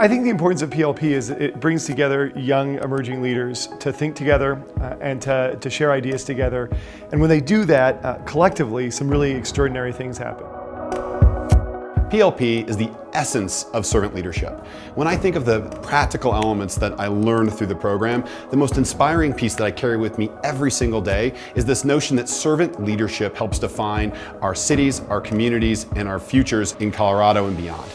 I think the importance of PLP is it brings together young emerging leaders to think together and to share ideas together. And when they do that, collectively, some really extraordinary things happen. PLP is the essence of servant leadership. When I think of the practical elements that I learned through the program, the most inspiring piece that I carry with me every single day is this notion that servant leadership helps define our cities, our communities, and our futures in Colorado and beyond.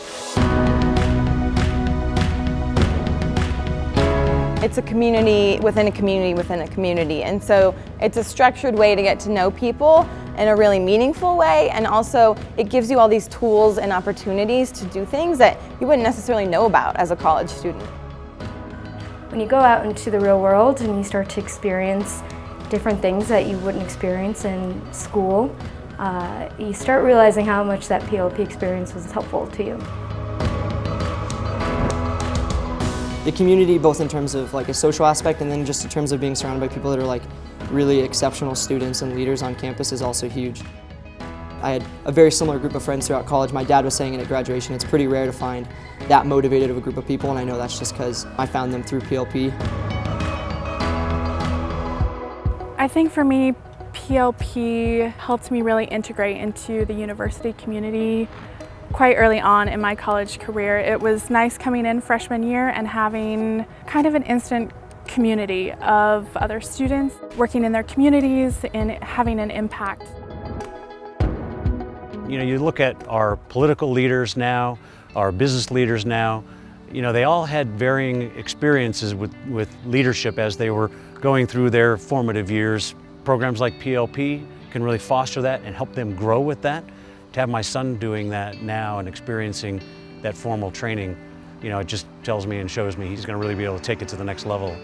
It's a community within a community within a community, and so it's a structured way to get to know people in a really meaningful way, and also it gives you all these tools and opportunities to do things that you wouldn't necessarily know about as a college student. When you go out into the real world and you start to experience different things that you wouldn't experience in school, you start realizing how much that PLP experience was helpful to you. The community, both in terms of like a social aspect and then just in terms of being surrounded by people that are like really exceptional students and leaders on campus, is also huge. I had a very similar group of friends throughout college. My dad was saying at graduation, it's pretty rare to find that motivated of a group of people, and I know that's just because I found them through PLP. I think for me, PLP helped me really integrate into the university community quite early on in my college career. It was nice coming in freshman year and having kind of an instant community of other students working in their communities and having an impact. You know, you look at our political leaders now, our business leaders now, you know, they all had varying experiences with leadership as they were going through their formative years. Programs like PLP can really foster that and help them grow with that. To have my son doing that now and experiencing that formal training, you know, it just tells me and shows me he's going to really be able to take it to the next level.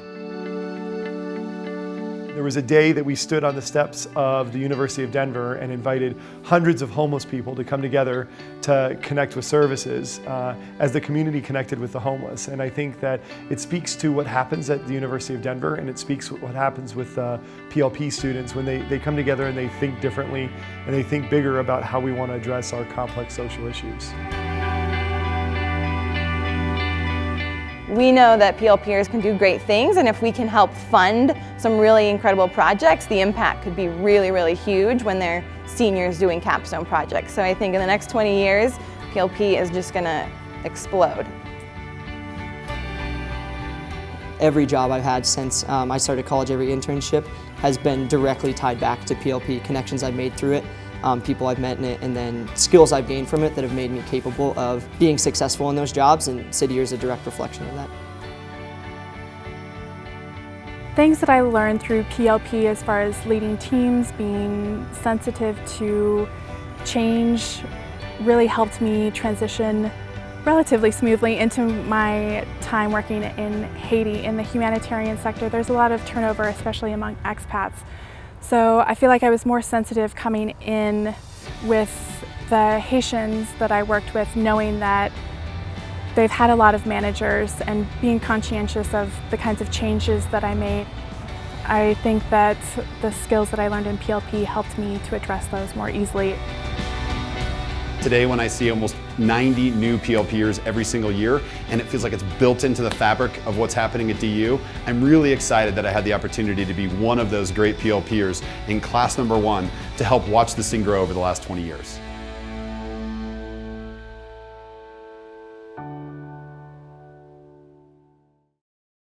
There was a day that we stood on the steps of the University of Denver and invited hundreds of homeless people to come together to connect with services as the community connected with the homeless. And I think that it speaks to what happens at the University of Denver, and it speaks what happens with PLP students when they come together and they think differently and they think bigger about how we want to address our complex social issues. We know that PLPers can do great things, and if we can help fund some really incredible projects, the impact could be really, really huge when they're seniors doing capstone projects. So I think in the next 20 years, PLP is just going to explode. Every job I've had since I started college, every internship has been directly tied back to PLP, connections I've made through it, people I've met in it, and then skills I've gained from it that have made me capable of being successful in those jobs, and City Year is a direct reflection of that. Things that I learned through PLP as far as leading teams, being sensitive to change, really helped me transition relatively smoothly into my time working in Haiti in the humanitarian sector. There's a lot of turnover, especially among expats. So I feel like I was more sensitive coming in with the Haitians that I worked with, knowing that they've had a lot of managers and being conscientious of the kinds of changes that I made. I think that the skills that I learned in PLP helped me to address those more easily. Today, when I see almost 90 new PLPers every single year, and it feels like it's built into the fabric of what's happening at DU, I'm really excited that I had the opportunity to be one of those great PLPers in class number 1 to help watch this thing grow over the last 20 years.